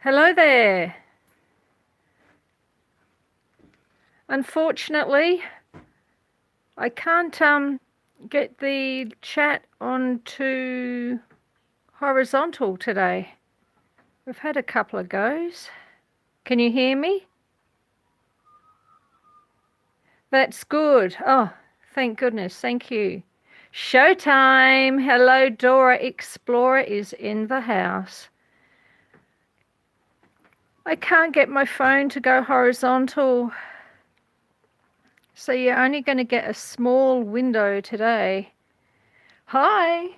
Hello there. Unfortunately, I can't get the chat onto horizontal today. We've had a couple of goes. Can you hear me? That's good. Oh, thank goodness. Thank you. Showtime. Hello, Dora Explorer is in the house. I can't get my phone to go horizontal. So you're only going to get a small window today. Hi.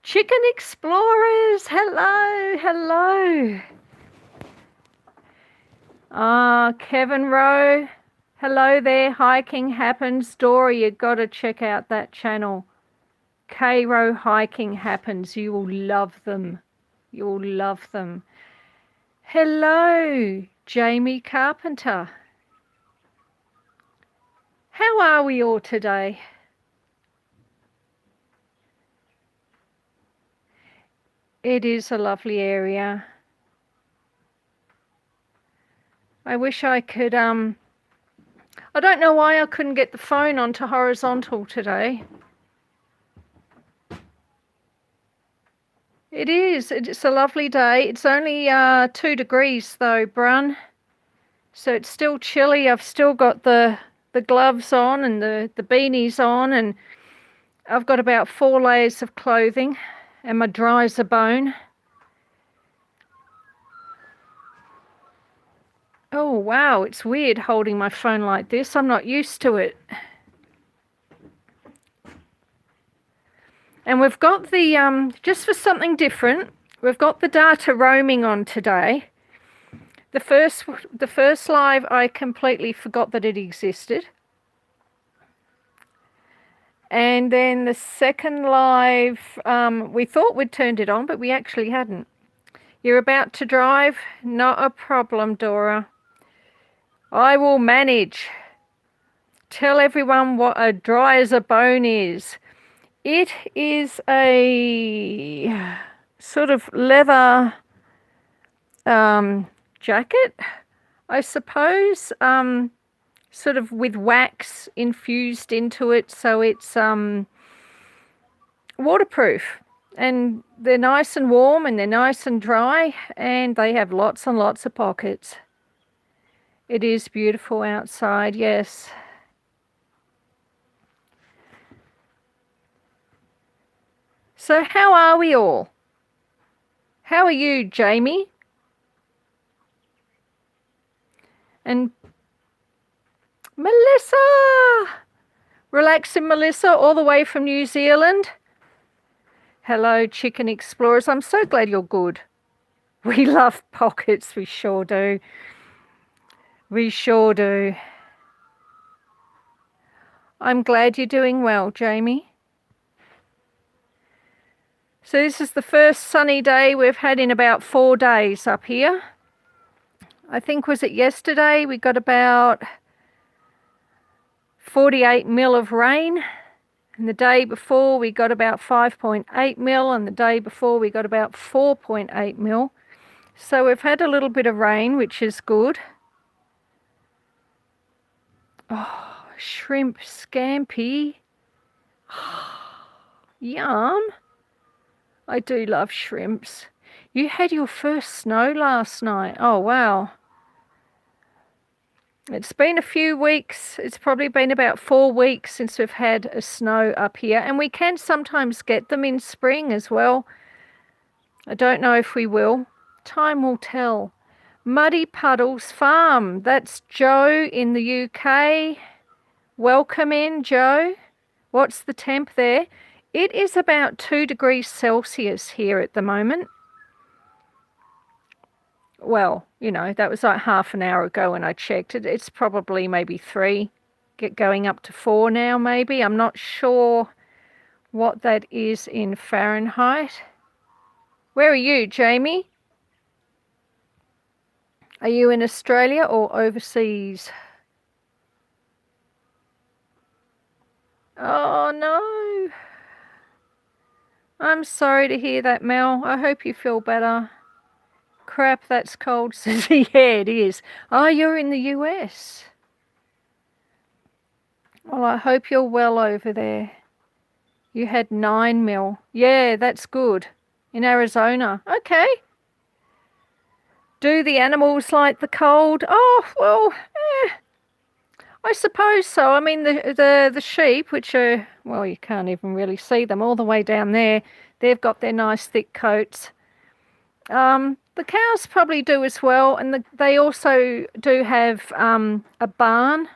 Chicken Explorers. Hello. Hello. Kevin Rowe. Hello there. Hiking Happens. Dora, you got to check out that channel. K-Row Hiking Happens. You will love them. You will love them. Hello, Jamie Carpenter. How are we all today? It is a lovely area. I wish I could, I don't know why I couldn't get the phone onto horizontal today. It is. It's a lovely day. It's only 2 degrees though, Brun. So it's still chilly. I've still got the gloves on and the beanies on, and I've got about 4 layers of clothing, and my dry as a bone. Oh, wow. It's weird holding my phone like this. I'm not used to it. And we've got the, just for something different, we've got the data roaming on today. The first live, I completely forgot that it existed. And then the second live, we thought we'd turned it on, but we actually hadn't. You're about to drive? Not a problem, Dora. I will manage. Tell everyone what a dry as a bone is. It is a sort of leather jacket, I suppose, sort of with wax infused into it, so it's waterproof. And they're nice and warm, and they're nice and dry, and they have lots and lots of pockets. It is beautiful outside, yes. So how are we all? How are you, Jamie? And Melissa! Relaxing Melissa, all the way from New Zealand. Hello, Chicken Explorers. I'm so glad you're good. We love pockets, we sure do. We sure do. I'm glad you're doing well, Jamie. So this is the first sunny day we've had in about 4 days up here. I think, was it yesterday? We got about 48 mil of rain. And the day before we got about 5.8 mil, and the day before we got about 4.8 mil. So we've had a little bit of rain, which is good. Oh, shrimp scampi. Yum. I do love shrimps. You had your first snow last night. Oh, wow. It's been a few weeks. It's probably been about 4 weeks since we've had a snow up here. And we can sometimes get them in spring as well. I don't know if we will. Time will tell. Muddy Puddles Farm. That's Joe in the UK. Welcome in, Joe. What's the temp there? It is about 2 degrees Celsius here at the moment. Well, you know, that was like half an hour ago when I checked it. It's probably maybe 3, going up to 4 now maybe. I'm not sure what that is in Fahrenheit. Where are you, Jamie? Are you in Australia or overseas? Oh, no. I'm sorry to hear that, Mel. I hope you feel better. Crap, that's cold, Susie. Yeah, it is. Oh, you're in the US. Well, I hope you're well over there. You had 9 mil. Yeah, that's good. In Arizona. Okay. Do the animals like the cold? Oh, well, I suppose so. I mean, the sheep, which are, well, you can't even really see them all the way down there. They've got their nice thick coats. The cows probably do as well, and they also do have a barn.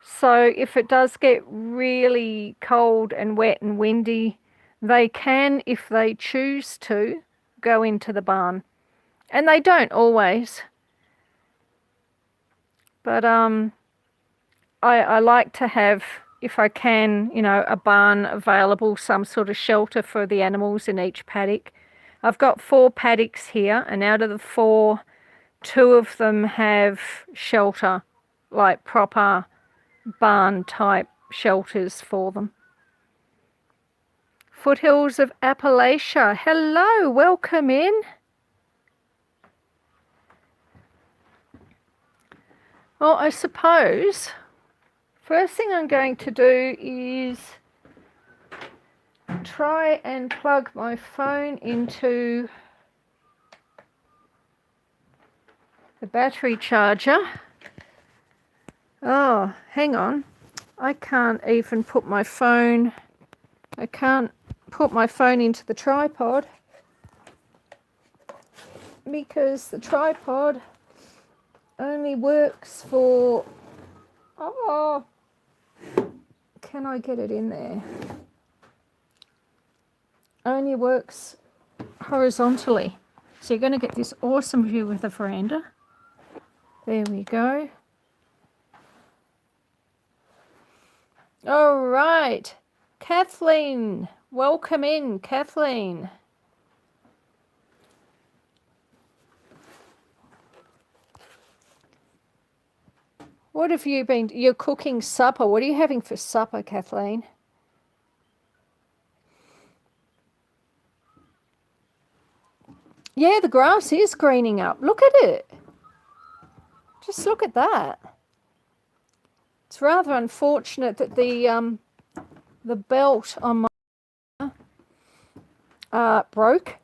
So if it does get really cold and wet and windy, they can, if they choose to, go into the barn. And they don't always. But I like to have, if I can, a barn available, some sort of shelter for the animals in each paddock. I've got 4 paddocks here, and out of the 4, 2 of them have shelter, like proper barn type shelters for them. Foothills of Appalachia. Hello, welcome in. Well, I suppose first thing I'm going to do is try and plug my phone into the battery charger. Oh, hang on. I can't even put my phone. I can't put my phone into the tripod because the tripod only works for, oh, can I get it in there? Only works horizontally. So you're going to get this awesome view of the veranda. There we go. All right. Kathleen, welcome in, Kathleen. What have you been? You're cooking supper. What are you having for supper, Kathleen? Yeah, the grass is greening up. Look at it. Just look at that. It's rather unfortunate that the belt on my broke.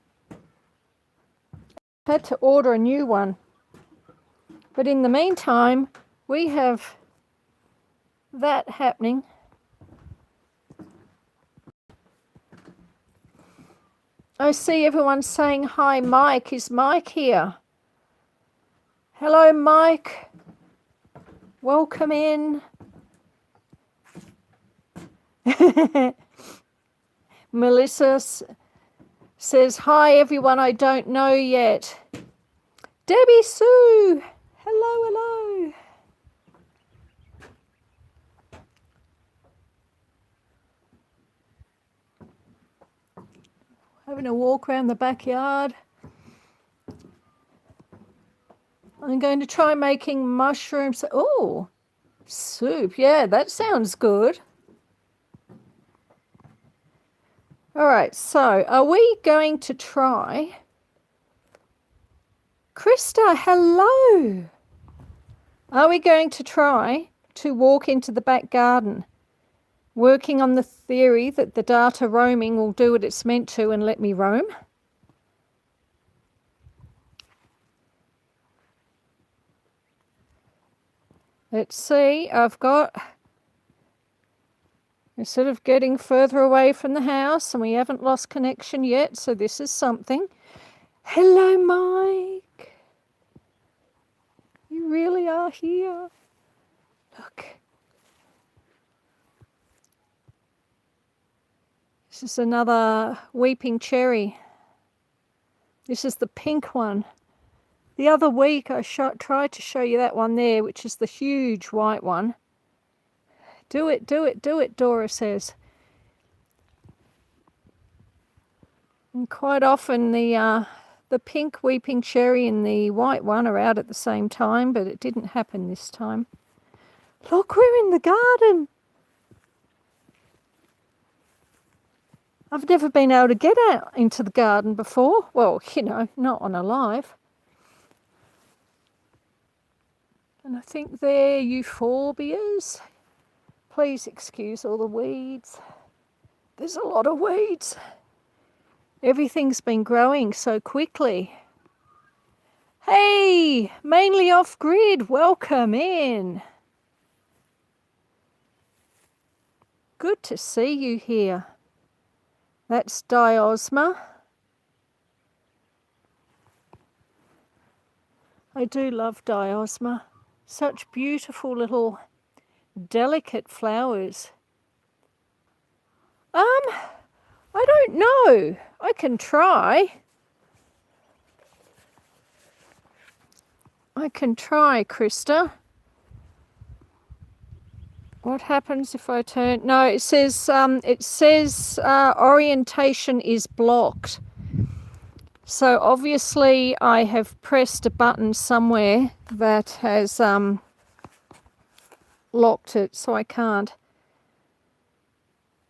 I had to order a new one. But in the meantime, we have that happening. I see everyone saying hi, Mike. Is Mike here? Hello, Mike. Welcome in. Melissa says, hi, everyone I don't know yet. Debbie Sue. Hello, hello. Having a walk around the backyard. I'm going to try making mushrooms. Oh, soup. Yeah, that sounds good. All right, so are we going to try? Krista, hello. Are we going to try to walk into the back garden, working on the theory that the data roaming will do what it's meant to and let me roam? Let's see, we're sort of getting further away from the house and we haven't lost connection yet, so this is something. Hello, Mike. You really are here. Look. This is another weeping cherry. This is the pink one. The other week I tried to show you that one there, which is the huge white one. Do it, do it, do it, Dora says. And quite often the pink weeping cherry and the white one are out at the same time, but it didn't happen this time. Look, we're in the garden. I've never been able to get out into the garden before. Well, you know, not on a live. And I think they're euphorbias. Please excuse all the weeds. There's a lot of weeds. Everything's been growing so quickly. Hey, mainly off grid, welcome in. Good to see you here. That's Diosma. I do love Diosma. Such beautiful little delicate flowers. I don't know. I can try. Krista. What happens if I turn? No, it says orientation is blocked. So obviously I have pressed a button somewhere that has locked it, so I can't.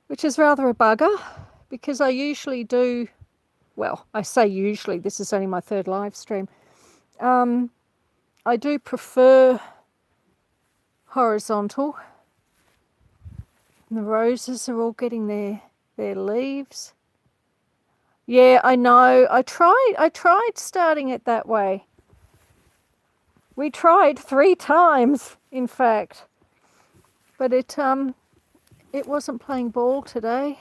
Which is rather a bugger, because I usually do, well, I say usually, this is only my third live stream. I do prefer horizontal. And the roses are all getting their leaves. Yeah, I know. I tried starting it that way. We tried 3 times, in fact. But it wasn't playing ball today.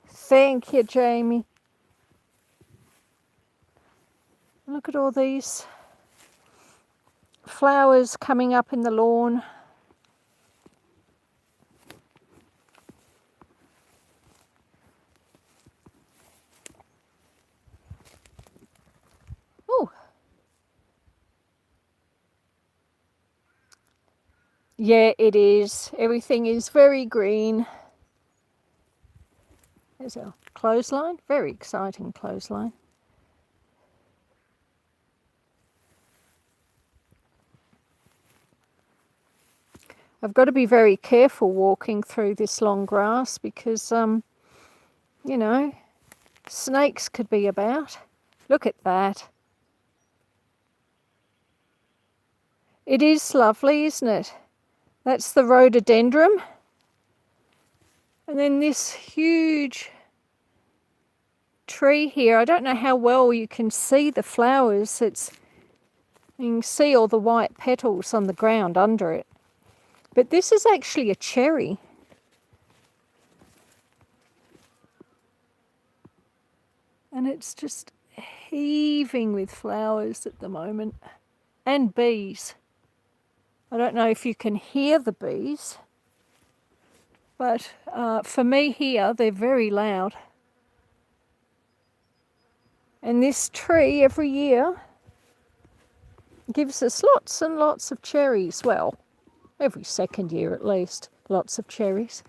Thank you, Jamie. Look at all these flowers coming up in the lawn. Oh. Yeah, it is. Everything is very green. There's a clothesline. Very exciting clothesline. I've got to be very careful walking through this long grass because, you know, snakes could be about. Look at that. It is lovely, isn't it? That's the rhododendron. And then this huge tree here. I don't know how well you can see the flowers. You can see all the white petals on the ground under it. But this is actually a cherry. And it's just heaving with flowers at the moment. And bees. I don't know if you can hear the bees. But for me here, they're very loud. And this tree every year gives us lots and lots of cherries. Well, every second year at least, lots of cherries.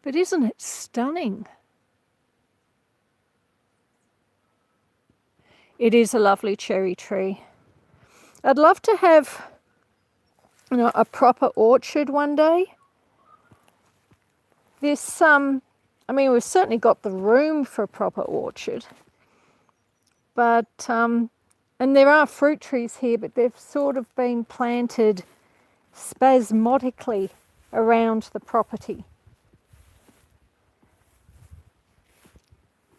But isn't it stunning? It is a lovely cherry tree. I'd love to have, you know, a proper orchard one day. This, I mean, we've certainly got the room for a proper orchard. But, and there are fruit trees here, but they've sort of been planted spasmodically around the property.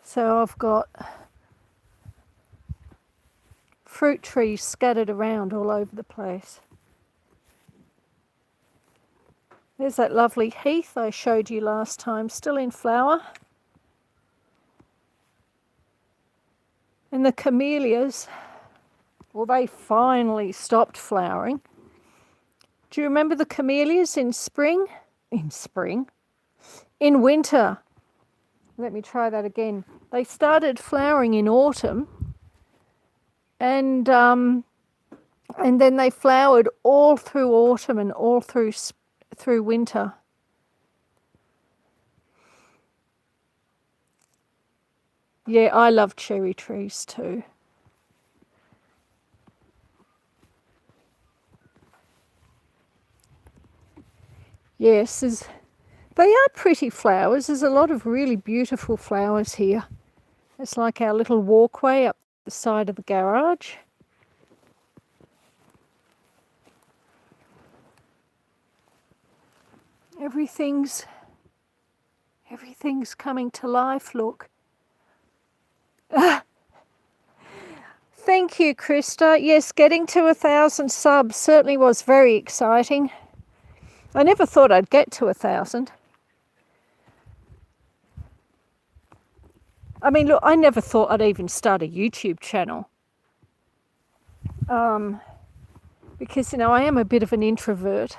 So I've got fruit trees scattered around all over the place. There's that lovely heath I showed you last time, still in flower. And the camellias, well, they finally stopped flowering. Do you remember the camellias in spring? In winter. Let me try that again. They started flowering in autumn, and then they flowered all through autumn and all through winter. Yeah, I love cherry trees too. Yes, they are pretty flowers. There's a lot of really beautiful flowers here. It's like our little walkway up the side of the garage. Everything's coming to life, look. Thank you, Krista. Yes, getting to 1,000 subs certainly was very exciting. I never thought I'd get to 1,000. I mean, look, I never thought I'd even start a YouTube channel. Because, you know, I am a bit of an introvert.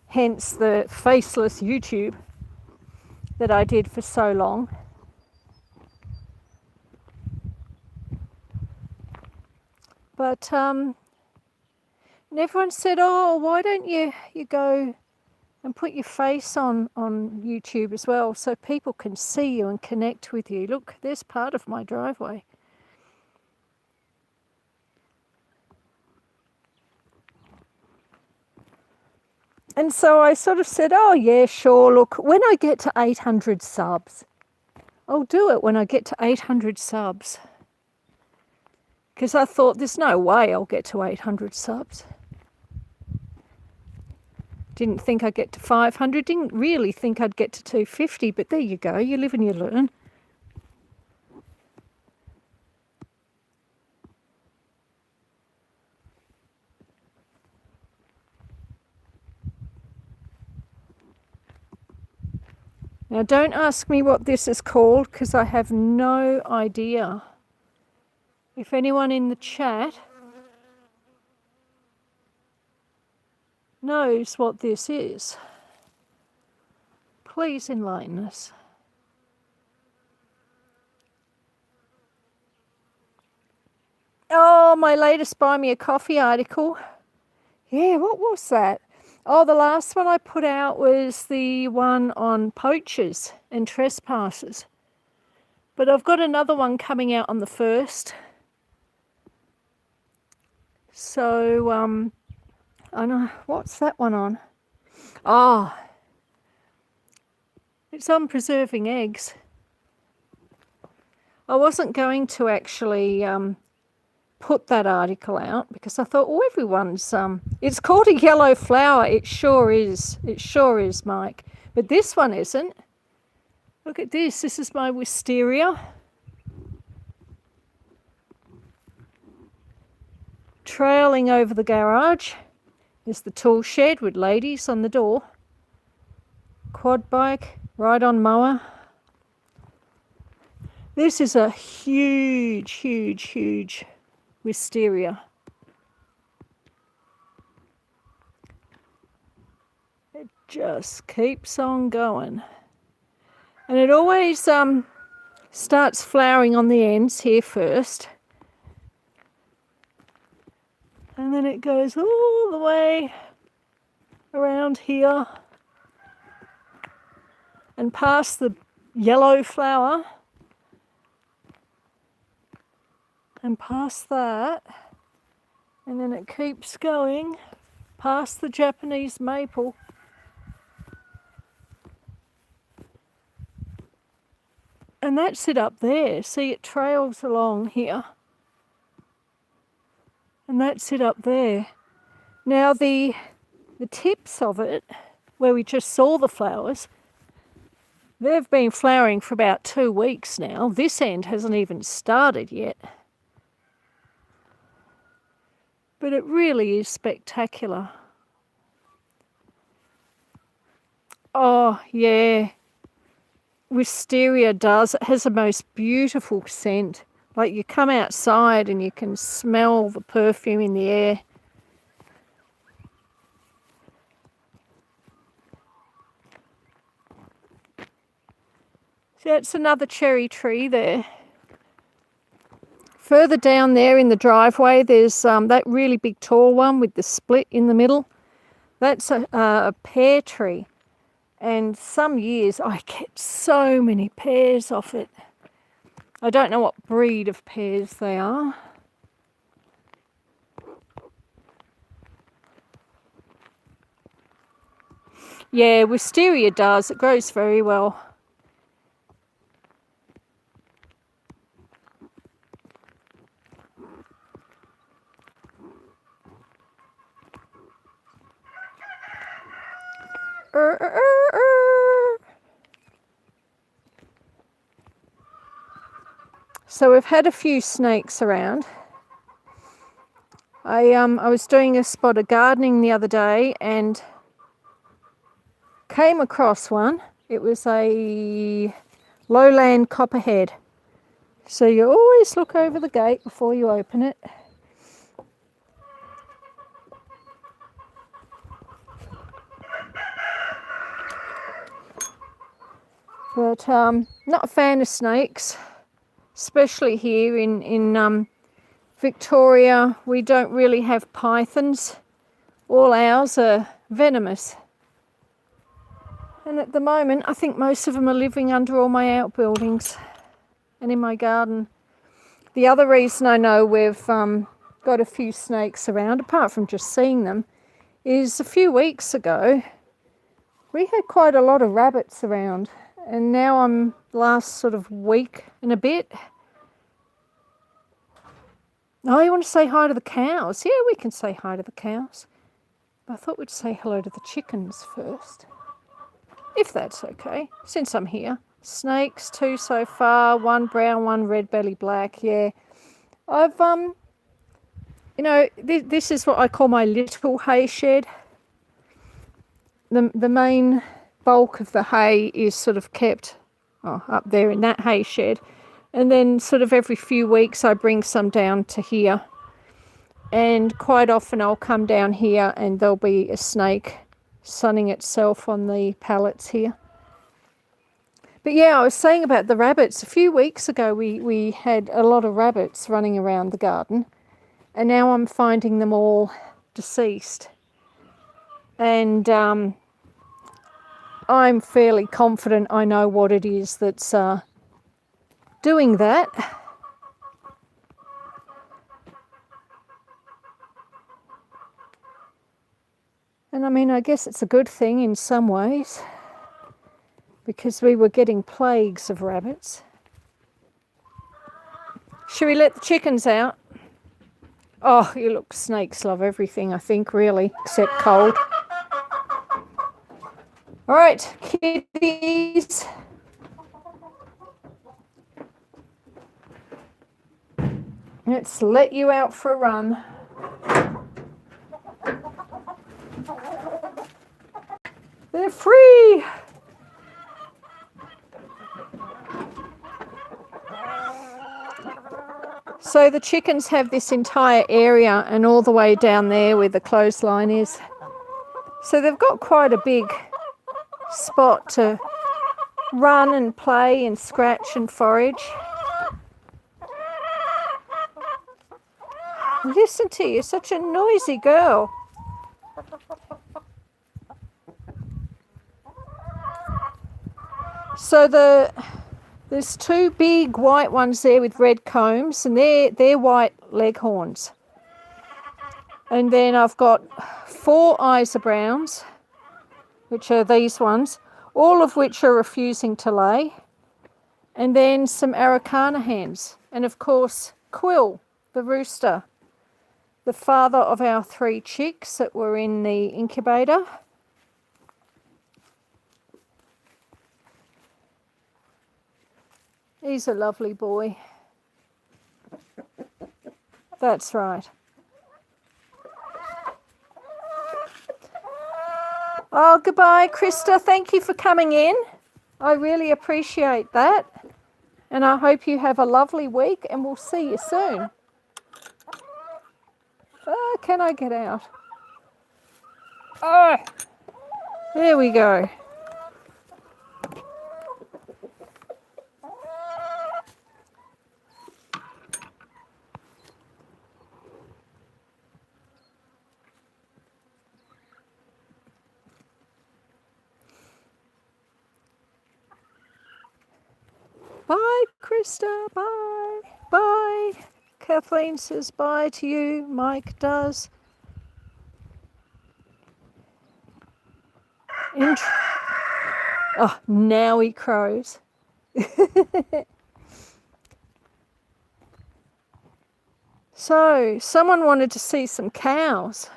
Hence the faceless YouTube that I did for so long. But and everyone said, oh, why don't you go and put your face on YouTube as well so people can see you and connect with you. Look, there's part of my driveway. And so I sort of said, oh yeah, sure, look, when I get to 800 subs, I'll do it when I get to 800 subs. Because I thought, there's no way I'll get to 800 subs. Didn't think I'd get to 500, didn't really think I'd get to 250, but there you go, you live and you learn. Now don't ask me what this is called because I have no idea. If anyone in the chat knows what this is, please enlighten us. Oh, my latest Buy Me a Coffee article. Yeah, what was that? Oh, the last one I put out was the one on poachers and trespassers. But I've got another one coming out on the 1st. So, I know, what's that one on? Oh, it's on preserving eggs. I wasn't going to actually put that article out because I thought, oh, everyone's it's called a yellow flower. It sure is, Mike, but this one isn't. Look at this is my wisteria. Trailing over the garage is the tool shed with ladies on the door, quad bike, ride-on mower. This is a huge wisteria. It just keeps on going. And it always starts flowering on the ends here first. And then it goes all the way around here and past the yellow flower and past that, and then it keeps going past the Japanese maple. And that's it up there. See, it trails along here. And that's it up there. Now the tips of it, where we just saw the flowers, they've been flowering for about 2 weeks now. This end hasn't even started yet. But it really is spectacular. Oh, yeah. Wisteria does. It has the most beautiful scent. Like you come outside and you can smell the perfume in the air. So that's another cherry tree there. Further down there in the driveway, there's that really big tall one with the split in the middle. That's a pear tree. And some years I get so many pears off it. I don't know what breed of pears they are. Yeah, wisteria does. It grows very well. So we've had a few snakes around. I was doing a spot of gardening the other day and came across one. It was a lowland copperhead. So you always look over the gate before you open it. But not a fan of snakes, especially here in Victoria. We don't really have pythons. All ours are venomous. And at the moment, I think most of them are living under all my outbuildings and in my garden. The other reason I know we've got a few snakes around, apart from just seeing them, is a few weeks ago, we had quite a lot of rabbits around. And now I'm last sort of week and a bit. Oh, you want to say hi to the cows? Yeah, we can say hi to the cows. I thought we'd say hello to the chickens first. If that's okay, since I'm here. Snakes, 2 so far, 1 brown, 1 red belly black, yeah. I've, you know, this is what I call my little hay shed. The main bulk of the hay is sort of kept up there in that hay shed. And then sort of every few weeks I bring some down to here. And quite often I'll come down here and there'll be a snake sunning itself on the pallets here. But yeah, I was saying about the rabbits. A few weeks ago we had a lot of rabbits running around the garden. And now I'm finding them all deceased. And I'm fairly confident I know what it is that's doing that. And I mean, I guess it's a good thing in some ways, because we were getting plagues of rabbits. Should we let the chickens out? Oh, you look, snakes love everything, I think, really, except cold. All right, kitties. Let's let you out for a run. They're free. So the chickens have this entire area and all the way down there where the clothesline is. So they've got quite a big spot to run and play and scratch and forage. Listen to you, such a noisy girl. So there's 2 big white ones there with red combs, and they're white leghorns. And then I've got 4 Isa Browns, which are these ones, all of which are refusing to lay. And then some Araucana hens. And of course, Quill, the rooster, the father of our 3 chicks that were in the incubator. He's a lovely boy. That's right. Oh, goodbye, Krista. Thank you for coming in. I really appreciate that. And I hope you have a lovely week, and we'll see you soon. Oh, can I get out? Oh, there we go. Bye, Krista. Bye. Bye. Kathleen says bye to you. Mike does. Oh, now he crows. So, someone wanted to see some cows.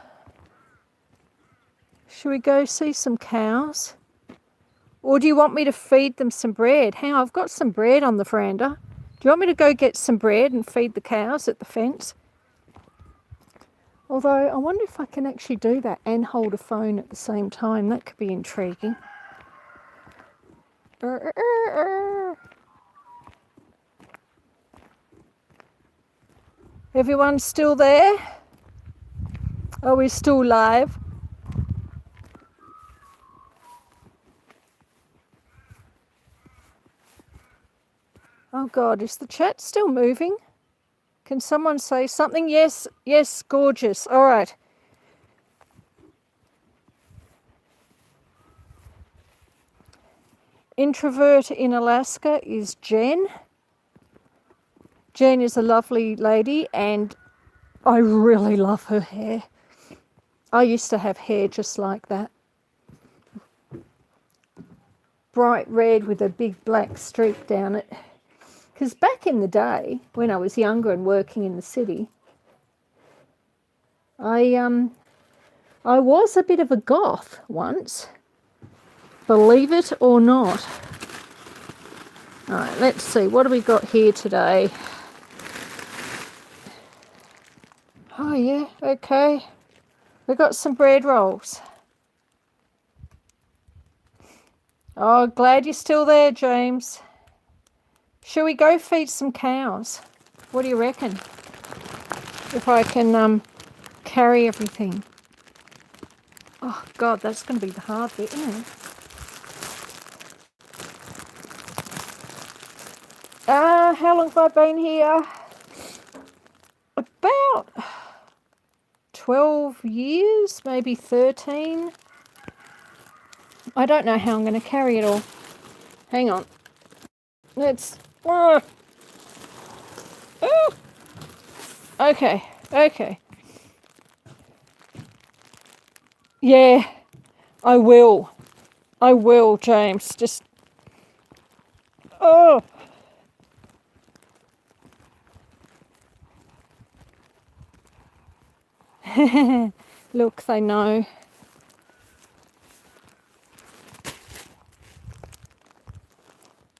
Should we go see some cows? Or do you want me to feed them some bread? Hang on, I've got some bread on the veranda. Do you want me to go get some bread and feed the cows at the fence? Although, I wonder if I can actually do that and hold a phone at the same time. That could be intriguing. Everyone's still there? Are we still live? Oh God, is the chat still moving? Can someone say something? Yes, yes, gorgeous. All right. Introvert in Alaska is Jen. Jen is a lovely lady and I really love her hair. I used to have hair just like that. Bright red with a big black streak down it. Because back in the day, when I was younger and working in the city, I was a bit of a goth once. Believe it or not. All right, let's see. What do we got here today? Oh, yeah, okay. We've got some bread rolls. Oh, glad you're still there, James. Shall we go feed some cows? What do you reckon? If I can carry everything. Oh, God, that's going to be the hard bit, isn't it? How long have I been here? About 12 years, maybe 13. I don't know how I'm going to carry it all. Hang on. Let's... Okay, okay. Yeah, I will. I will, James. Just... Oh! Look, they know.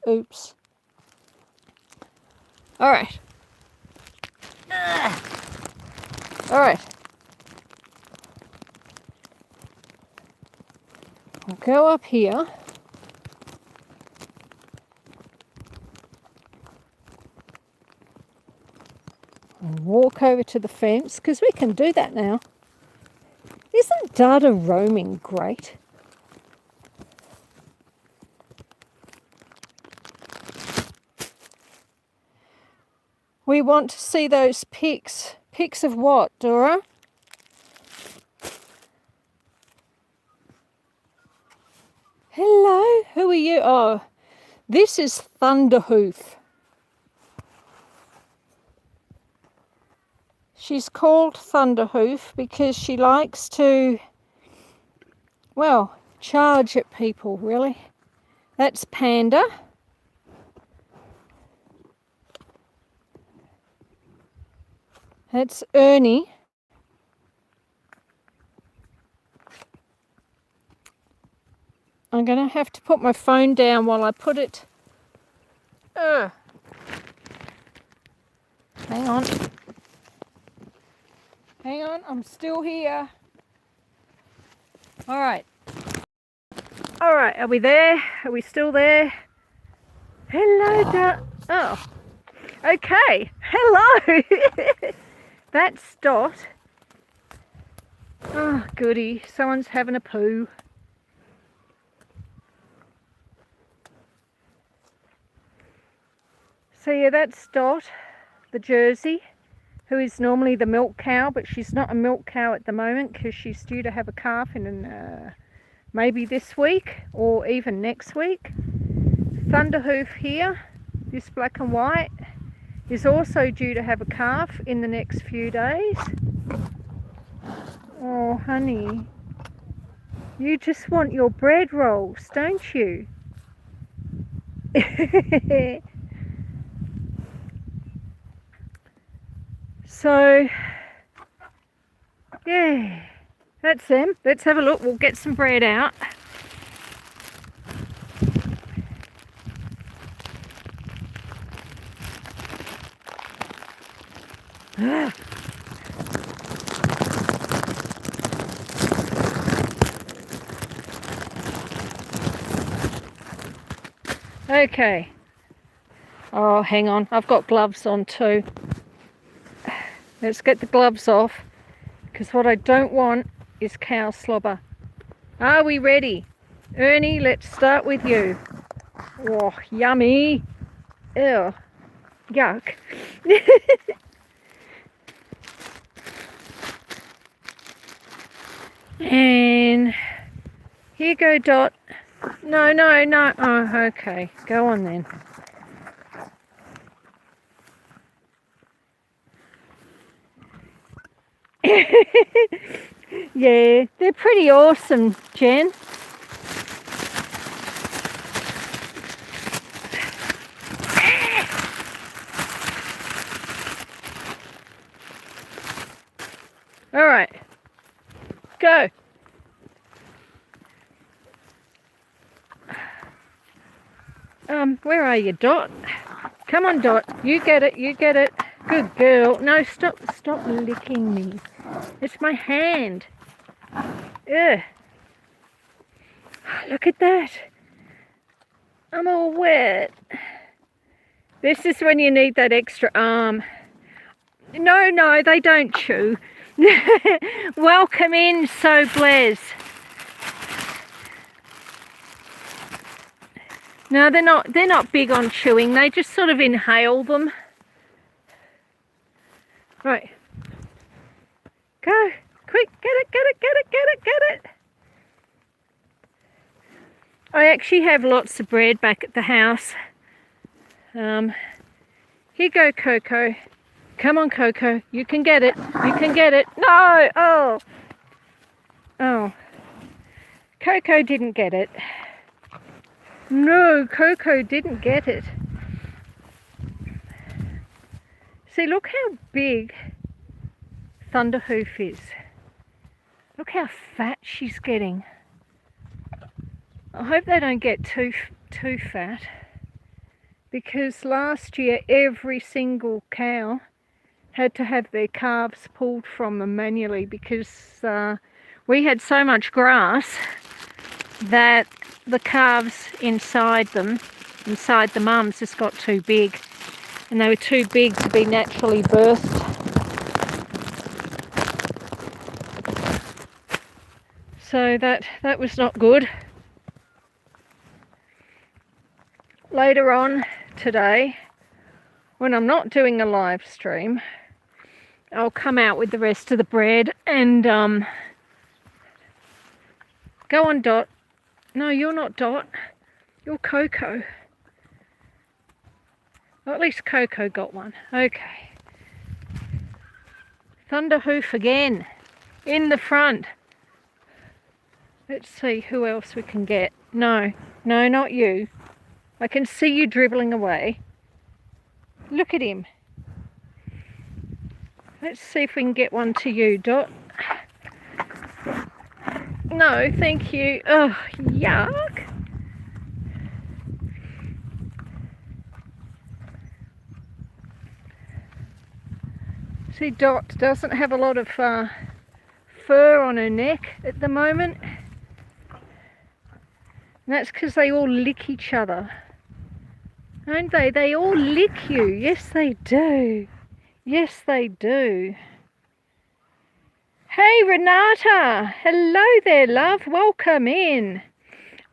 Oops. All right. All right. I'll go up here. And walk over to the fence, because we can do that now. Isn't data roaming great? We want to see those pics. Pics of what, Dora? Hello, who are you? Oh, this is Thunderhoof. She's called Thunderhoof because she likes to, well, charge at people, really. That's Panda. That's Ernie. I'm going to have to put my phone down while I put it. Hang on. Hang on, I'm still here. All right. All right, are we there? Are we still there? Hello, oh. Okay, hello. That's Dot. Oh, goody. Someone's having a poo. So yeah, that's Dot, the Jersey, who is normally the milk cow, but she's not a milk cow at the moment because she's due to have a calf in maybe this week or even next week. Thunderhoof here, this black and white, is also due to have a calf in the next few days. Oh, honey. You just want your bread rolls, don't you? So, yeah, that's them. Let's have a look. We'll get some bread out. Okay. Oh, hang on. I've got gloves on too. Let's get the gloves off, because what I don't want is cow slobber. Are we ready? Ernie, let's start with you. Oh, yummy. Ew. Yuck. And here you go, Dot. No. Oh, okay. Go on then. Yeah, they're pretty awesome, Jen. All right, go. Where are you, Dot? Come on, Dot. You get it. Good girl. No, stop licking me. It's my hand. Ugh. Look at that. I'm all wet. This is when you need that extra arm. No, they don't chew. Welcome in, So Blaise. No, they're not big on chewing. They just sort of inhale them. Right. Go. Quick, get it. I actually have lots of bread back at the house. Here you go, Coco. Come on, Coco. You can get it. No! Oh. Coco didn't get it. No, Coco didn't get it. See, look how big Thunderhoof is. Look how fat she's getting. I hope they don't get too fat, because last year every single cow had to have their calves pulled from them manually, because we had so much grass that the calves inside the mums, just got too big, and they were too big to be naturally birthed. So that was not good. Later on today, when I'm not doing a live stream, I'll come out with the rest of the bread and go on, Dot. No, you're not Dot. You're Coco. Well, at least Coco got one. Okay. Thunderhoof again in the front. Let's see who else we can get. No, not you. I can see you dribbling away. Look at him. Let's see if we can get one to you, Dot. No, thank you. Oh, yuck. See, Dot doesn't have a lot of fur on her neck at the moment. And that's because they all lick each other. Don't they? They all lick you. Yes, they do. Yes, they do. Hey, Renata. Hello there, love. Welcome in.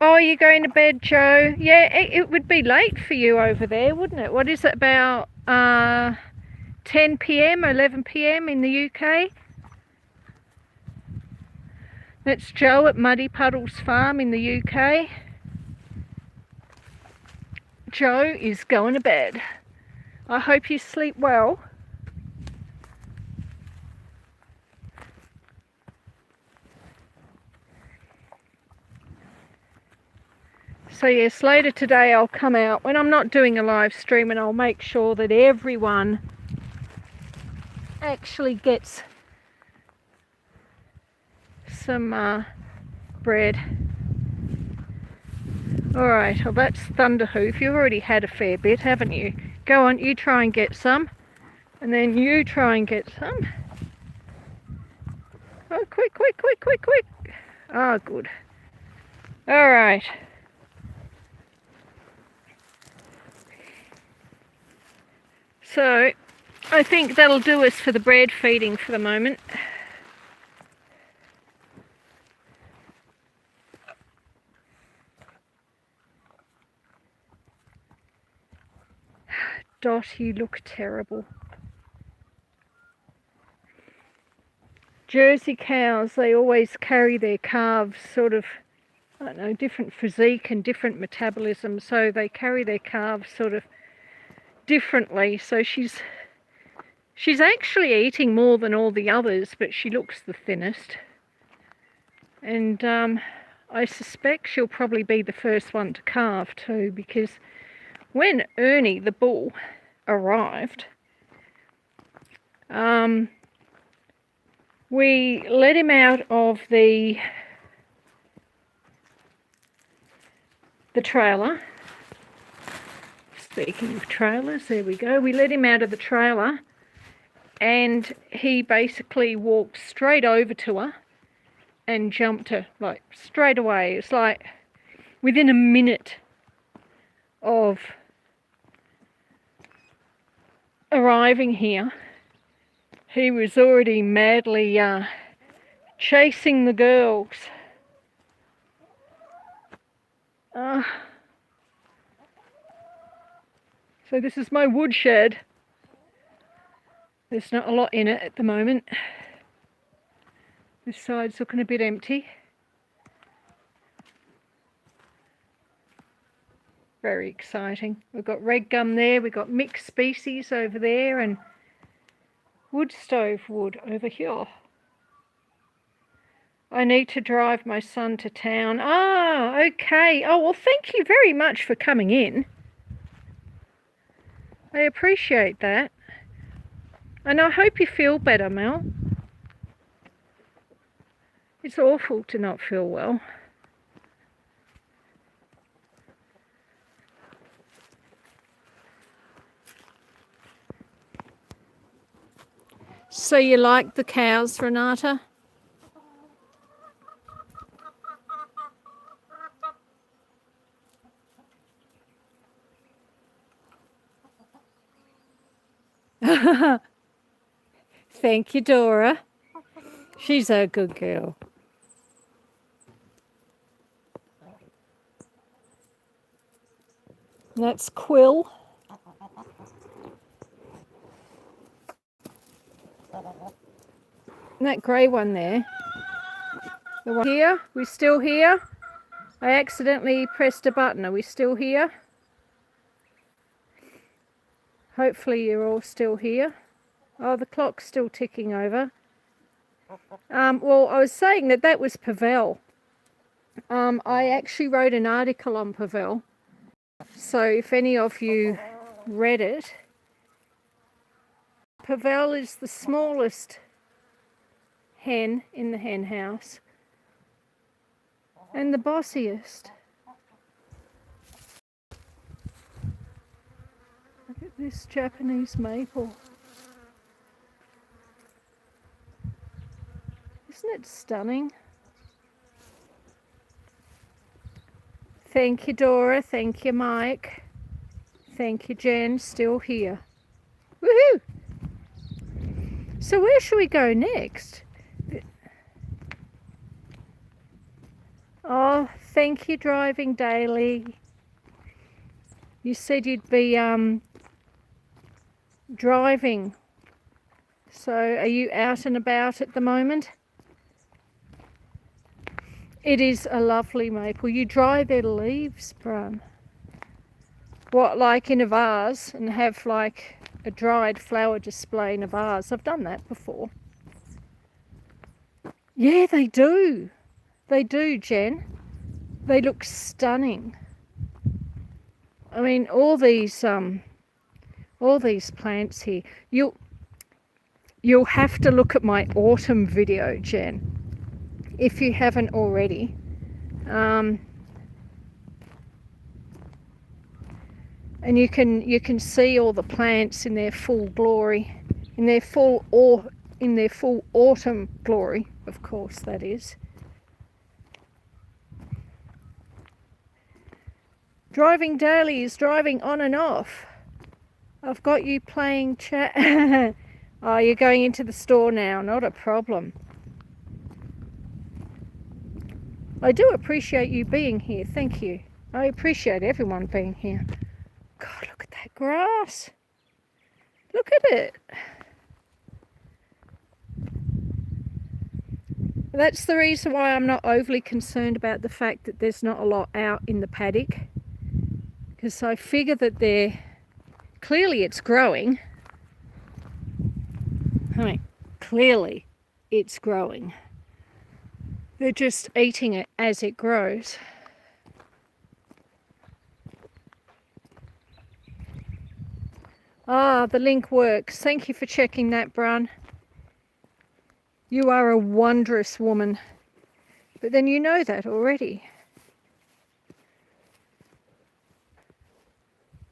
Oh, you're going to bed, Joe? Yeah, it would be late for you over there, wouldn't it? What is it, about 10 p.m., 11 p.m. in the UK? That's Joe at Muddy Puddles Farm in the UK. Joe is going to bed. I hope you sleep well. So yes, later today I'll come out when I'm not doing a live stream, and I'll make sure that everyone actually gets some bread. Alright, well that's Thunderhoof. You've already had a fair bit, haven't you? Go on, you try and get some. And then you try and get some. Oh, quick, quick, quick, quick, quick. Oh, good. Alright. So, I think that'll do us for the bread feeding for the moment. Dot, you look terrible. Jersey cows, they always carry their calves sort of, I don't know, different physique and different metabolism, so they carry their calves sort of differently. So she's actually eating more than all the others, but she looks the thinnest. And I suspect she'll probably be the first one to calve too, because when Ernie the bull arrived, we let him out of the trailer. Speaking of trailers, there we go. We let him out of the trailer, and he basically walked straight over to her and jumped her, like, straight away. It's like within a minute of arriving here, he was already madly chasing the girls. So this is my woodshed. There's not a lot in it at the moment. This side's looking a bit empty. Very exciting. We've got red gum there, we've got mixed species over there, and wood stove wood over here. I need to drive my son to town. Ah, okay. Oh, well, thank you very much for coming in. I appreciate that. And I hope you feel better, Mel. It's awful to not feel well. So you like the cows, Renata? Thank you, Dora. She's a good girl. That's Quill. And that grey one there. The one here. We still here? I accidentally pressed a button. Are we still here? Hopefully you're all still here. Oh, the clock's still ticking over. Well, I was saying that was Pavel. I actually wrote an article on Pavel. So if any of you read it, Pavel is the smallest hen in the hen house and the bossiest. Look at this Japanese maple. Isn't it stunning? Thank you, Dora. Thank you, Mike. Thank you, Jen. Still here. Woohoo! So where should we go next? Oh, thank you, Driving Daily. You said you'd be driving. So are you out and about at the moment? It is a lovely maple. You dry their leaves, Bran. What, like in a vase, and have like a dried flower display in a vase? I've done that before. Yeah, they do. They do, Jen. They look stunning. I mean, all these plants here. You'll have to look at my autumn video, Jen, if you haven't already. And you can see all the plants in their full glory, in their full autumn glory, of course that is. Driving daily is driving on and off. I've got you playing chat. Oh, you're going into the store now, not a problem. I do appreciate you being here, thank you. I appreciate everyone being here. God, look at that grass. Look at it. That's the reason why I'm not overly concerned about the fact that there's not a lot out in the paddock. Because I figure that clearly it's growing. I mean, clearly it's growing. They're just eating it as it grows. Ah, the link works. Thank you for checking that, Brun. You are a wondrous woman. But then you know that already.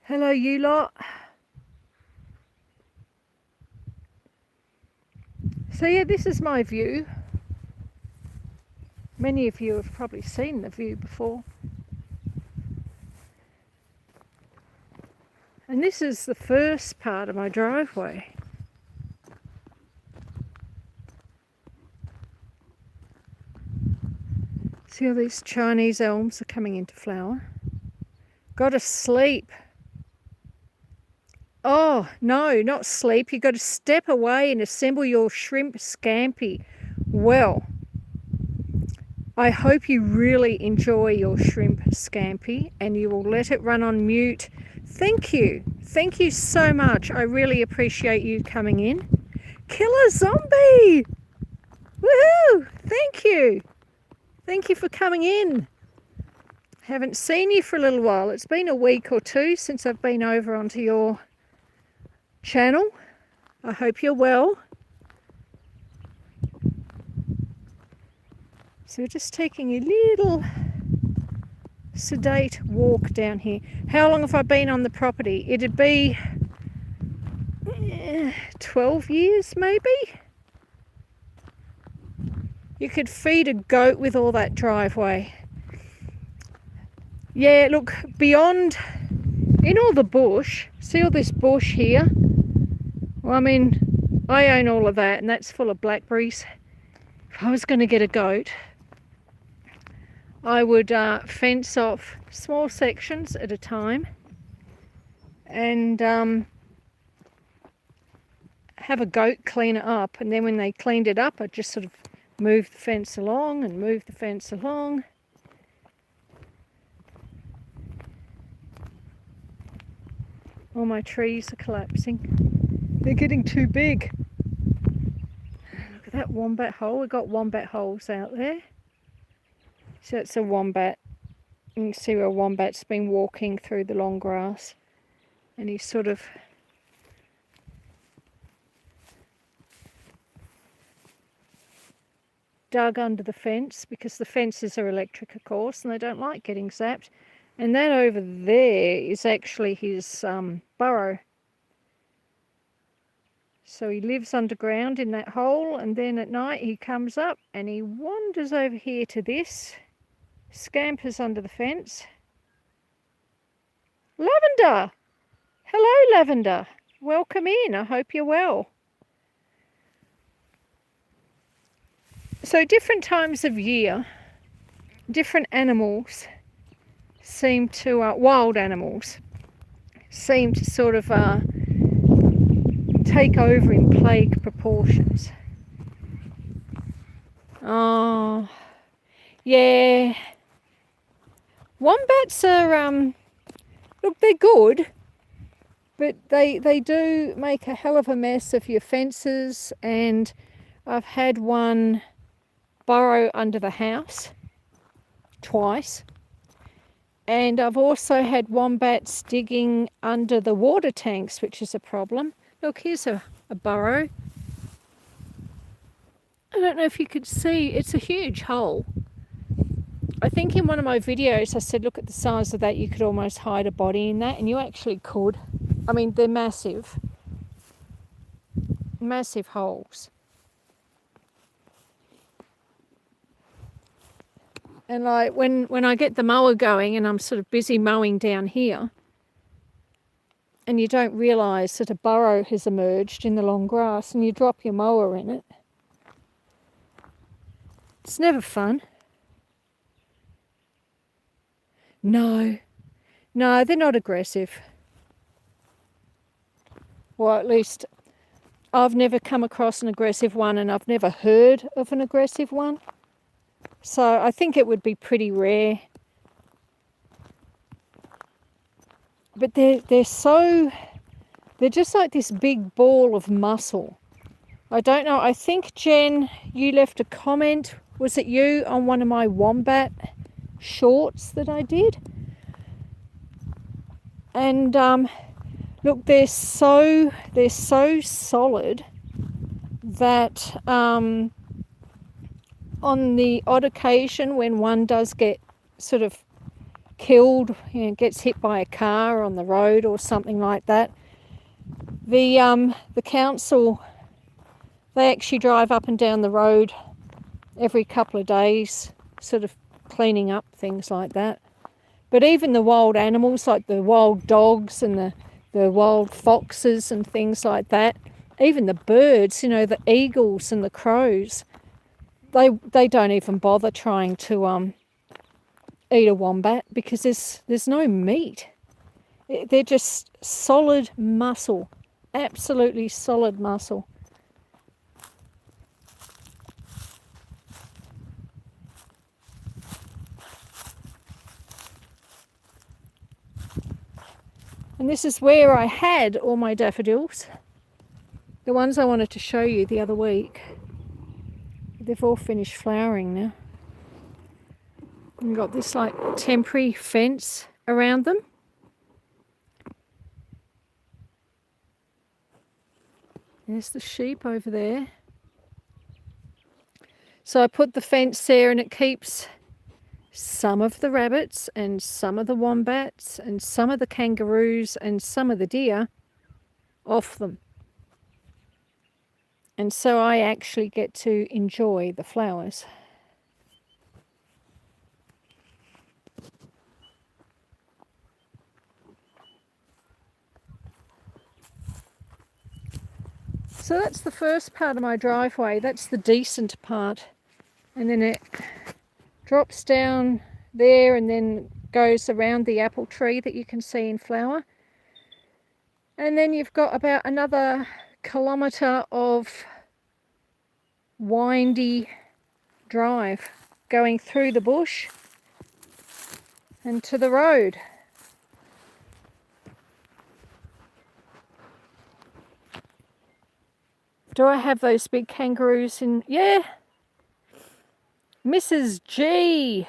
Hello, you lot. So yeah, this is my view. Many of you have probably seen the view before. And this is the first part of my driveway. See all these Chinese elms are coming into flower. Got to sleep. Oh, no, not sleep. You've got to step away and assemble your shrimp scampi. Well, I hope you really enjoy your shrimp scampi and you will let it run on mute. Thank you. Thank you so much. I really appreciate you coming in. Killer zombie! Woohoo! Thank you. Thank you for coming in. Haven't seen you for a little while. It's been a week or two since I've been over onto your channel. I hope you're well. So we're just taking a little sedate walk down here. How long have I been on the property? It'd be 12 years maybe. You could feed a goat with all that driveway. Yeah, look, beyond, in all the bush, see all this bush here? Well, I mean, I own all of that and that's full of blackberries. If I was going to get a goat, I would fence off small sections at a time and have a goat clean it up. And then when they cleaned it up, I'd just sort of move the fence along and move the fence along. All my trees are collapsing. They're getting too big. Look at that wombat hole. We've got wombat holes out there. So it's a wombat. You can see where a wombat's been walking through the long grass. And he's sort of dug under the fence because the fences are electric, of course, and they don't like getting zapped. And that over there is actually his burrow. So he lives underground in that hole, and then at night he comes up and he wanders over here to this, scampers under the fence. Lavender! Hello, Lavender. Welcome in. I hope you're well. So different times of year, different animals seem to, wild animals, seem to sort of take over in plague proportions. Oh, yeah. Wombats are, look, they're good, but they do make a hell of a mess of your fences, and I've had one burrow under the house twice. And I've also had wombats digging under the water tanks, which is a problem. Look, here's a burrow. I don't know if you could see, it's a huge hole. I think in one of my videos I said, look at the size of that, you could almost hide a body in that, and you actually could. I mean, they're massive. Massive holes. And like when I get the mower going and I'm sort of busy mowing down here, and you don't realise that a burrow has emerged in the long grass, and you drop your mower in it, it's never fun. No, they're not aggressive. Well, at least I've never come across an aggressive one, and I've never heard of an aggressive one. So I think it would be pretty rare. But they're just like this big ball of muscle. I don't know, I think, Jen, you left a comment, was it you, on one of my wombat shorts that I did? And look, they're so solid that on the odd occasion when one does get sort of killed, gets hit by a car on the road or something like that, the council, they actually drive up and down the road every couple of days, sort of cleaning up things like that. But even the wild animals, like the wild dogs and the wild foxes and things like that, even the birds, the eagles and the crows, they don't even bother trying to eat a wombat because there's no meat. They're just solid muscle, absolutely solid muscle. And this is where I had all my daffodils, the ones I wanted to show you the other week. They've all finished flowering now. And got this like temporary fence around them. There's the sheep over there. So I put the fence there, and it keeps some of the rabbits and some of the wombats and some of the kangaroos and some of the deer off them. And so I actually get to enjoy the flowers. So that's the first part of my driveway. That's the decent part. And then it drops down there and then goes around the apple tree that you can see in flower. And then you've got about another kilometre of windy drive going through the bush and to the road. Do I have those big kangaroos in? Yeah. Mrs. G.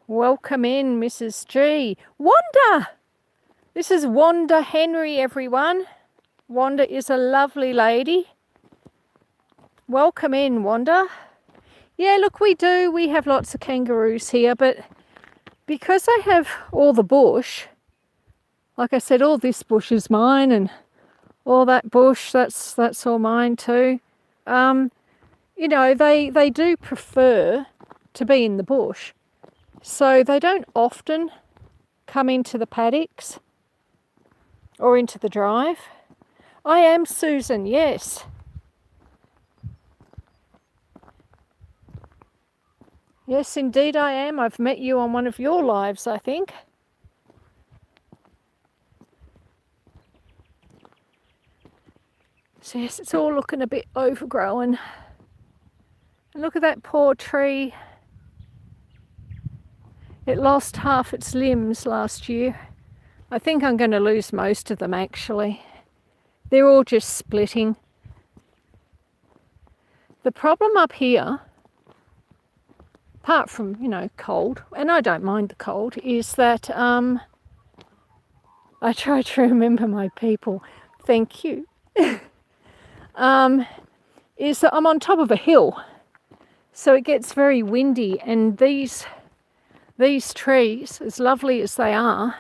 Welcome in, Mrs. G. Wanda! This is Wanda Henry, everyone. Wanda is a lovely lady. Welcome in, Wanda. Yeah, look, we have lots of kangaroos here, but because I have all the bush, like I said, all this bush is mine, and all that bush, that's all mine too. They do prefer to be in the bush. So they don't often come into the paddocks or into the drive. I am Susan, yes. Yes, indeed I am. I've met you on one of your lives, I think. So yes, it's all looking a bit overgrown. And look at that poor tree. It lost half its limbs last year. I think I'm going to lose most of them, actually. They're all just splitting. The problem up here, apart from, you know, cold, and I don't mind the cold, is that I try to remember my people. Thank you. Is that I'm on top of a hill, so it gets very windy, and these trees, as lovely as they are,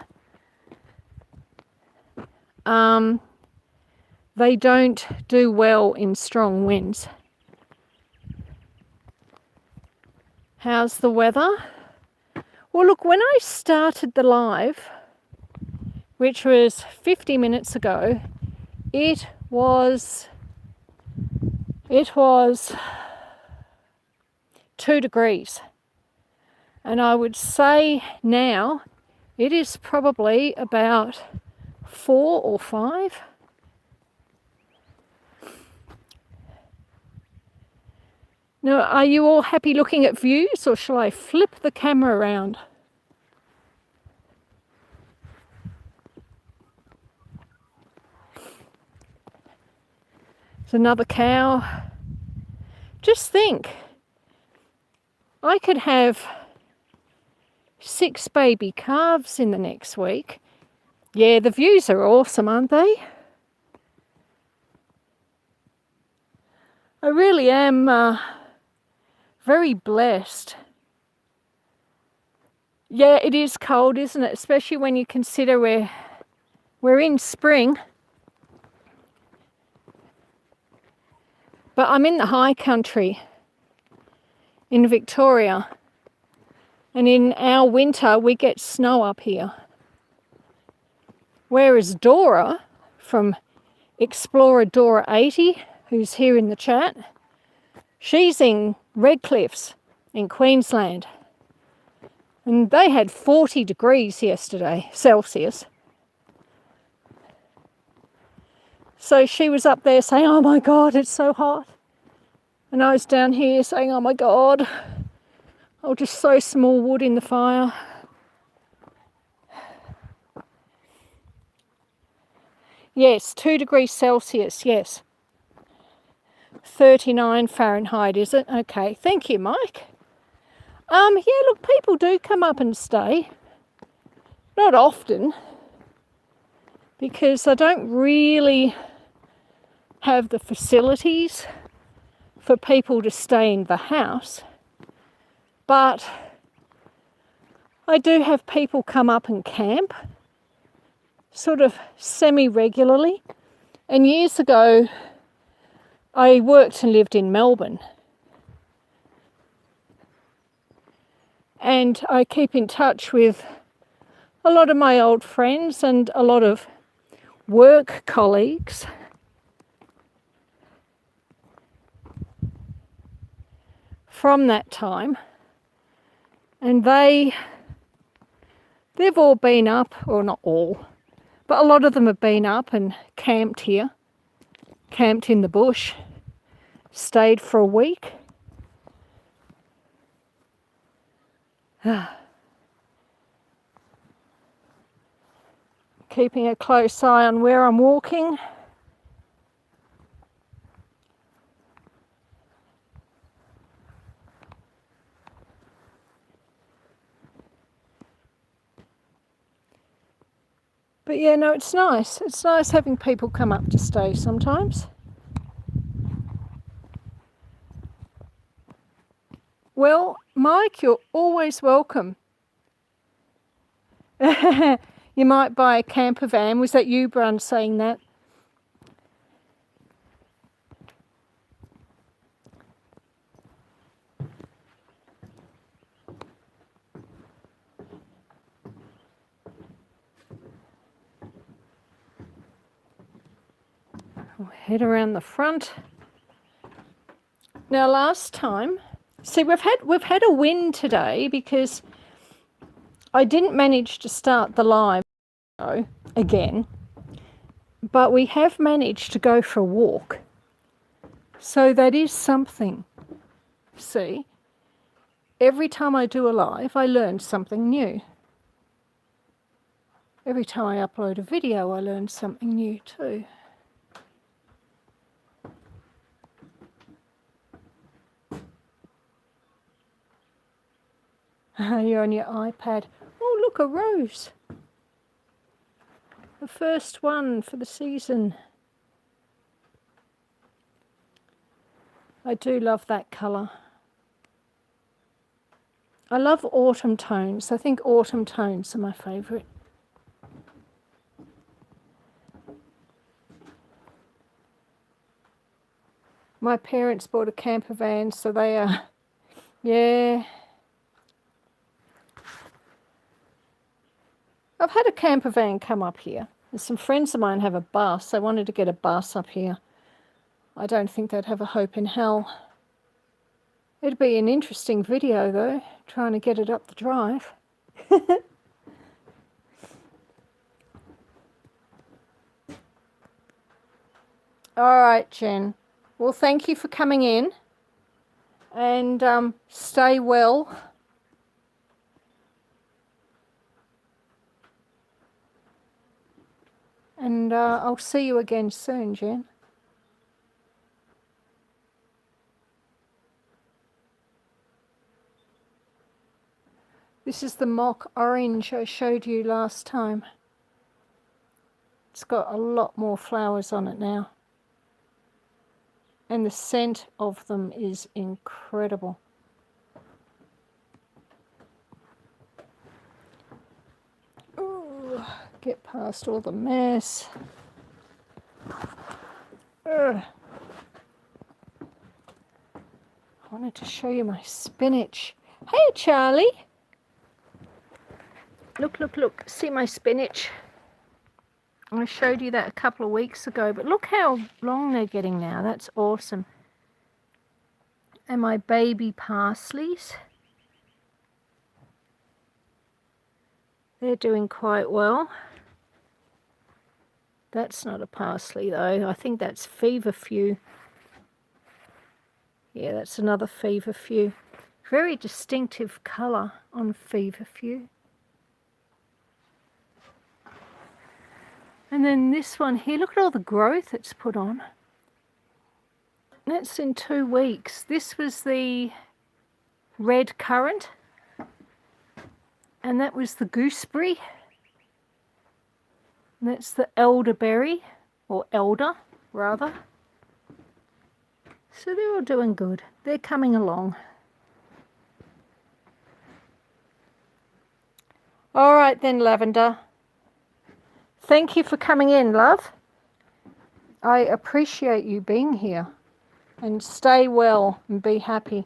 they don't do well in strong winds. How's the weather? Well, look, when I started the live, which was 50 minutes ago, it was 2 degrees. And I would say now it is probably about 4 or 5. Now, are you all happy looking at views, or shall I flip the camera around? There's another cow. Just think, I could have 6 baby calves in the next week. Yeah, the views are awesome, aren't they? I really am very blessed. Yeah, it is cold, isn't it? Especially when you consider we're in spring. But I'm in the high country in Victoria. And in our winter, we get snow up here. Whereas Dora, from Explorer Dora 80, who's here in the chat, she's in Redcliffs in Queensland. And they had 40 degrees yesterday, Celsius. So she was up there saying, oh my God, it's so hot. And I was down here saying, oh my God, I'll just throw some more wood in the fire. Yes, 2 degrees Celsius, yes. 39 Fahrenheit, is it? Okay, thank you, Mike. Yeah, look, people do come up and stay. Not often, because I don't really have the facilities for people to stay in the house. But I do have people come up and camp, sort of semi-regularly. And years ago, I worked and lived in Melbourne. And I keep in touch with a lot of my old friends and a lot of work colleagues. From that time. And they've all been up, or not all, but a lot of them have been up and camped here, camped in the bush, stayed for a week. Keeping a close eye on where I'm walking. But yeah, no, it's nice. It's nice having people come up to stay sometimes. Well, Mike, you're always welcome. You might buy a camper van. Was that you, Brun, saying that? We'll head around the front. Now, last time, see, we've had a win today because I didn't manage to start the live again, but we have managed to go for a walk. So that is something. See, every time I do a live, I learn something new. Every time I upload a video, I learn something new too. You're on your iPad. Oh, look, a rose. The first one for the season. I do love that colour. I love autumn tones. I think autumn tones are my favourite. My parents bought a camper van, so they are, yeah. I've had a camper van come up here. And some friends of mine have a bus. They wanted to get a bus up here. I don't think they'd have a hope in hell. It'd be an interesting video, though, trying to get it up the drive. All right, Jen. Well, thank you for coming in. And stay well. And I'll see you again soon, Jen. This is the mock orange I showed you last time. It's got a lot more flowers on it now. And the scent of them is incredible. Ooh, get past all the mess. Ugh. I wanted to show you my spinach. Hey, Charlie. Look, look, look. See my spinach? I showed you that a couple of weeks ago, but look how long they're getting now. That's awesome. And my baby parsleys. They're doing quite well. That's not a parsley though. I think that's feverfew. Yeah, that's another feverfew. Very distinctive colour on feverfew. And then this one here, look at all the growth it's put on. That's in 2 weeks. This was the red currant. And that was the gooseberry. And that's the elderberry, or elder, rather. So they're all doing good. They're coming along. All right then, Lavender. Thank you for coming in, love. I appreciate you being here. And stay well and be happy.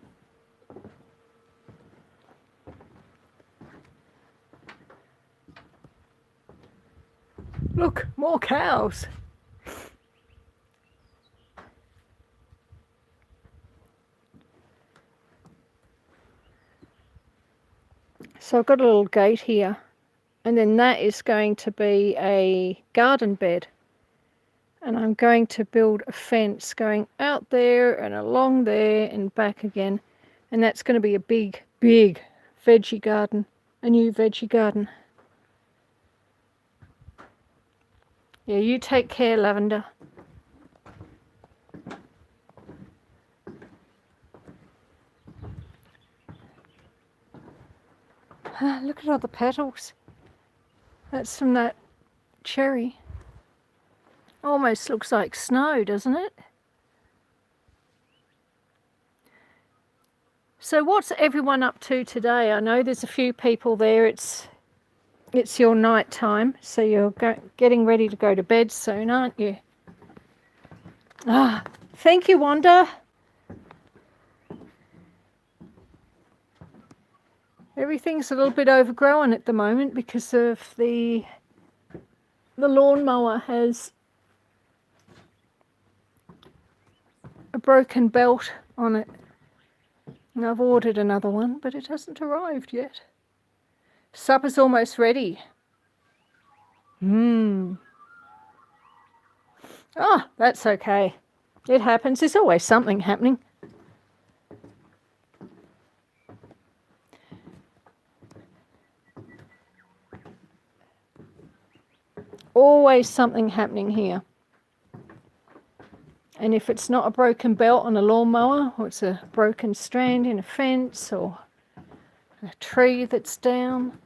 Look, more cows. So I've got a little gate here. And then that is going to be a garden bed. And I'm going to build a fence going out there and along there and back again. And that's going to be a big, big veggie garden. A new veggie garden. Yeah, you take care, Lavender. Look at all the petals. That's from that cherry. Almost looks like snow, doesn't it? So what's everyone up to today? I know there's a few people there. It's your night time, so you're getting ready to go to bed soon, aren't you? Ah, thank you, Wanda. Everything's a little bit overgrown at the moment because of the lawnmower has a broken belt on it. And I've ordered another one, but it hasn't arrived yet. Supper's almost ready. Oh, that's okay. It happens. There's always something happening. Always something happening here. And if it's not a broken belt on a lawnmower, or it's a broken strand in a fence, or A tree that's down.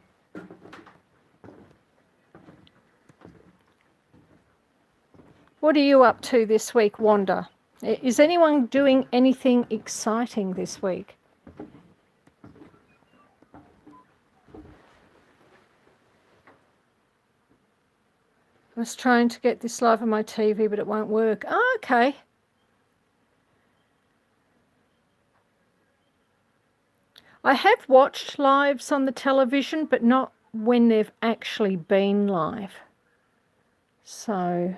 What are you up to this week, Wanda? Is anyone doing anything exciting this week? I was trying to get this live on my TV, but it won't work. Oh, okay. I have watched lives on the television, but not when they've actually been live. So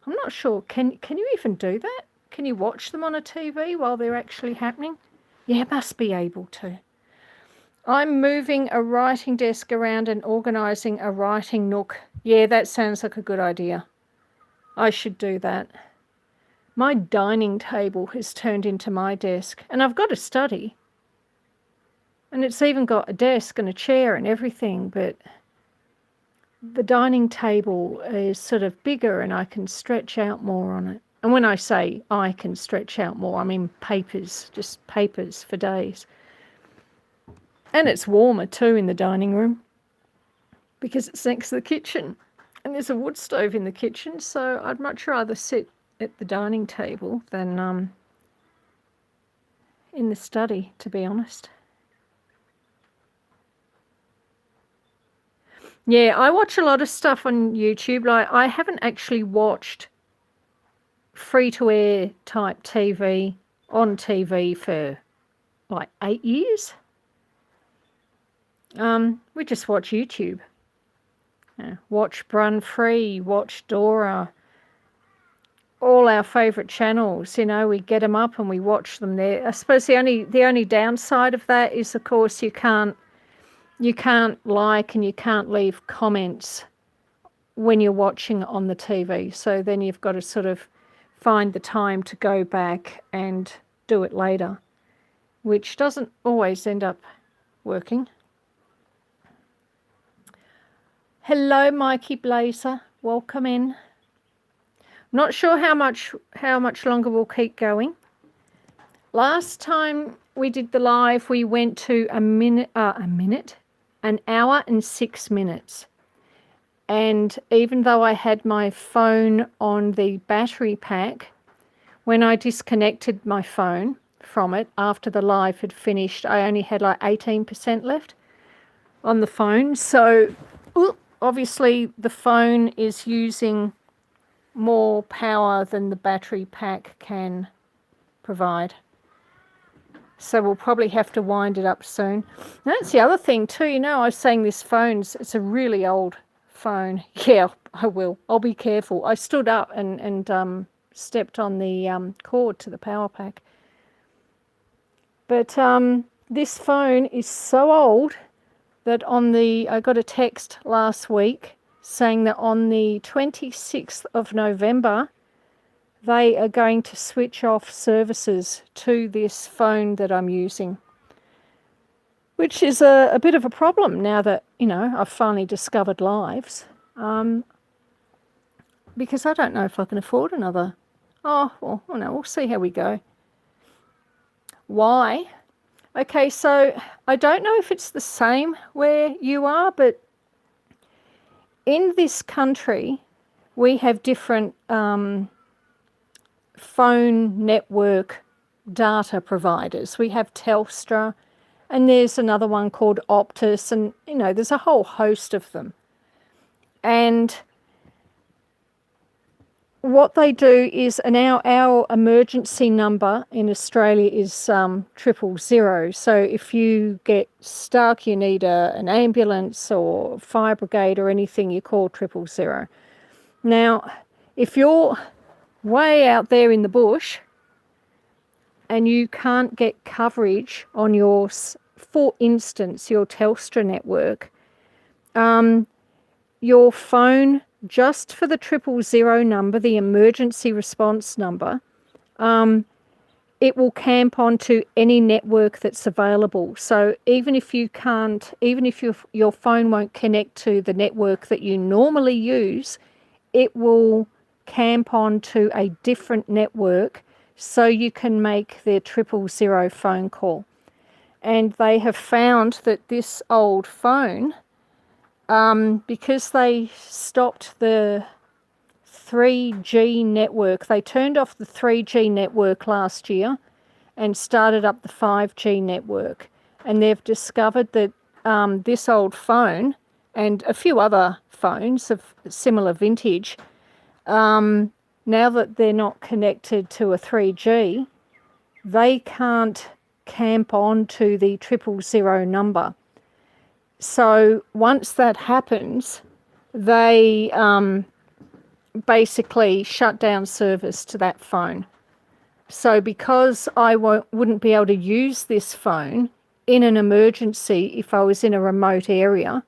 I'm not sure. Can you even do that? Can you watch them on a TV while they're actually happening? Yeah, must be able to. I'm moving a writing desk around and organising a writing nook. Yeah, that sounds like a good idea. I should do that. My dining table has turned into my desk, and I've got a study. And it's even got a desk and a chair and everything, but the dining table is sort of bigger and I can stretch out more on it. And when I say I can stretch out more, I mean papers, just papers for days. And it's warmer too in the dining room because it's next to the kitchen. And there's a wood stove in the kitchen, so I'd much rather sit at the dining table than in the study, to be honest. Yeah, I watch a lot of stuff on YouTube. Like, I haven't actually watched free-to-air type TV on TV for like 8 years. We just watch YouTube. Watch Brun Free, watch Dora, all our favourite channels. You know, we get them up and we watch them there. I suppose the only downside of that is, of course, you can't like and you can't leave comments when you're watching on the TV. So then you've got to sort of find the time to go back and do it later, which doesn't always end up working. Hello, Mikey Blazer. Welcome in. Not sure how much longer we'll keep going. Last time we did the live, we went to an hour and 6 minutes. And even though I had my phone on the battery pack, when I disconnected my phone from it after the live had finished, I only had like 18% left on the phone. So obviously the phone is using more power than the battery pack can provide. So we'll probably have to wind it up soon. That's the other thing too. You know, I was saying this phone's, it's a really old phone. Yeah, I will. I'll be careful. I stood up and stepped on the cord to the power pack. But this phone is so old that I got a text last week saying that on the 26th of November, they are going to switch off services to this phone that I'm using, which is a bit of a problem now that, you know, I've finally discovered lives, because I don't know if I can afford another. Well, no, we'll see how we go. Why? Okay, so I don't know if it's the same where you are, but in this country, we have different phone network data providers. We have Telstra, and there's another one called Optus, and, you know, there's a whole host of them. And what they do is, and our emergency number in Australia is 000. So if you get stuck, you need an ambulance or fire brigade or anything, you call 000. Now, if you're way out there in the bush and you can't get coverage on your, for instance, your Telstra network, your phone, just for the 000 number, the emergency response number, it will camp onto any network that's available. So even if you can't, even if your phone won't connect to the network that you normally use, it will camp onto a different network so you can make the 000 phone call. and they have found that this old phone, because they stopped the 3G network, they turned off the 3G network last year and started up the 5G network. And they've discovered that this old phone and a few other phones of similar vintage, now that they're not connected to a 3G, they can't camp on to the 000 number. So once that happens, they basically shut down service to that phone. So because I wouldn't be able to use this phone in an emergency if I was in a remote area,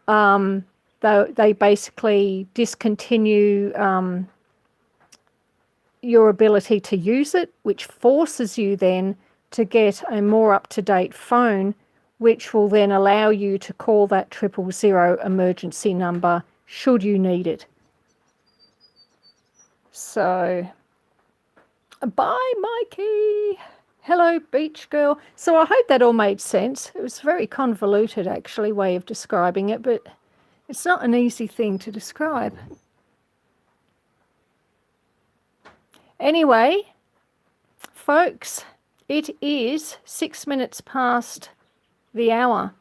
they basically discontinue your ability to use it, which forces you then to get a more up-to-date phone, which will then allow you to call that 000 emergency number should you need it. So, bye, Mikey. Hello, beach girl. So I hope that all made sense. It was a very convoluted, actually, way of describing it, but it's not an easy thing to describe. Anyway, folks, it is 6 minutes past the hour.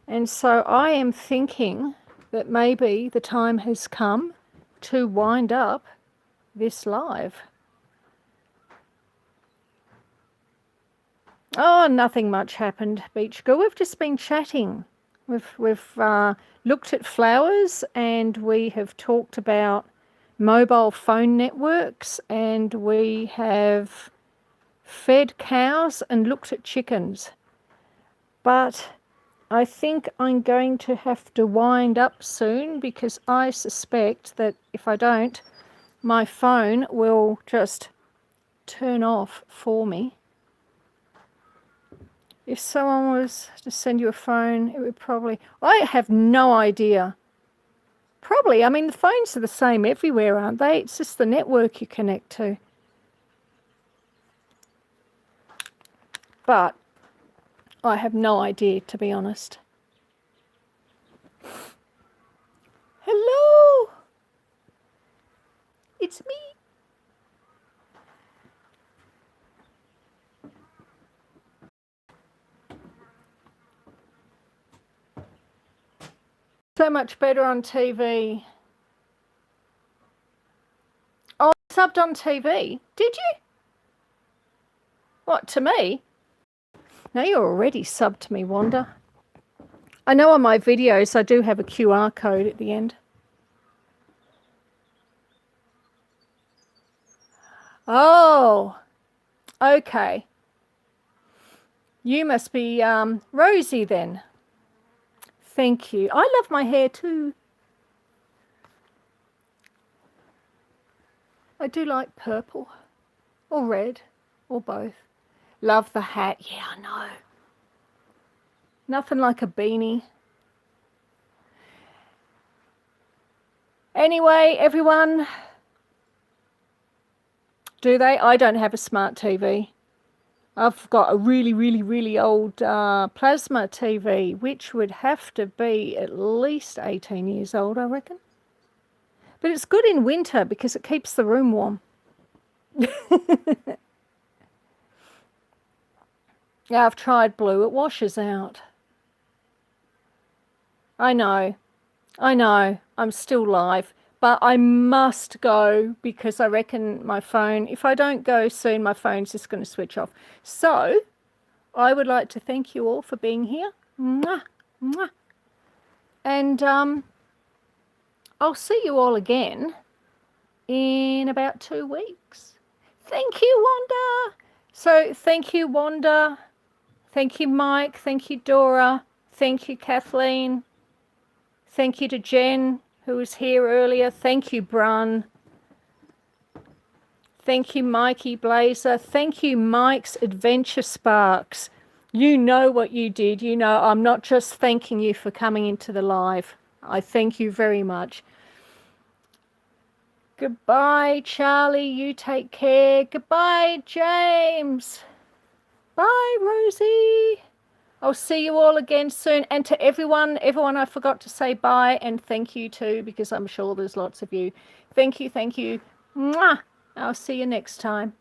And so I am thinking that maybe the time has come to wind up this live. Oh, nothing much happened, Beach Girl. We've just been chatting. We've looked at flowers, and we have talked about mobile phone networks, and we have fed cows and looked at chickens. But I think I'm going to have to wind up soon, because I suspect that if I don't, my phone will just turn off for me. If someone was to send you a phone, it would probably... I have no idea. Probably. I mean, the phones are the same everywhere, aren't they? It's just the network you connect to. But I have no idea, to be honest. Hello! It's me. So much better on TV. Oh, I subbed on TV. Did you? What, to me? No, you're already subbed to me, Wanda. I know on my videos I do have a QR code at the end. Oh, okay. You must be Rosie then. Thank you. I love my hair too. I do like purple or red or both. Love the hat. Yeah, I know. Nothing like a beanie. Anyway, everyone, do they? I don't have a smart TV. I've got a really, really, really old plasma TV, which would have to be at least 18 years old, I reckon. But it's good in winter because it keeps the room warm. Yeah, I've tried blue. It washes out. I know. I'm still live. But I must go because I reckon my phone, if I don't go soon, my phone's just going to switch off. So I would like to thank you all for being here. Mwah, mwah. And I'll see you all again in about 2 weeks. Thank you, Wanda. So thank you, Wanda. Thank you, Mike. Thank you, Dora. Thank you, Kathleen. Thank you to Jen, who was here earlier. Thank you, Brun. Thank you, Mikey Blazer. Thank you, Mike's Adventure Sparks. You know what you did. You know I'm not just thanking you for coming into the live. I thank you very much. Goodbye, Charlie. You take care. Goodbye, James. Bye, Rosie. I'll see you all again soon. And to everyone I forgot to say bye and thank you to, because I'm sure there's lots of you. Thank you. Mwah. I'll see you next time.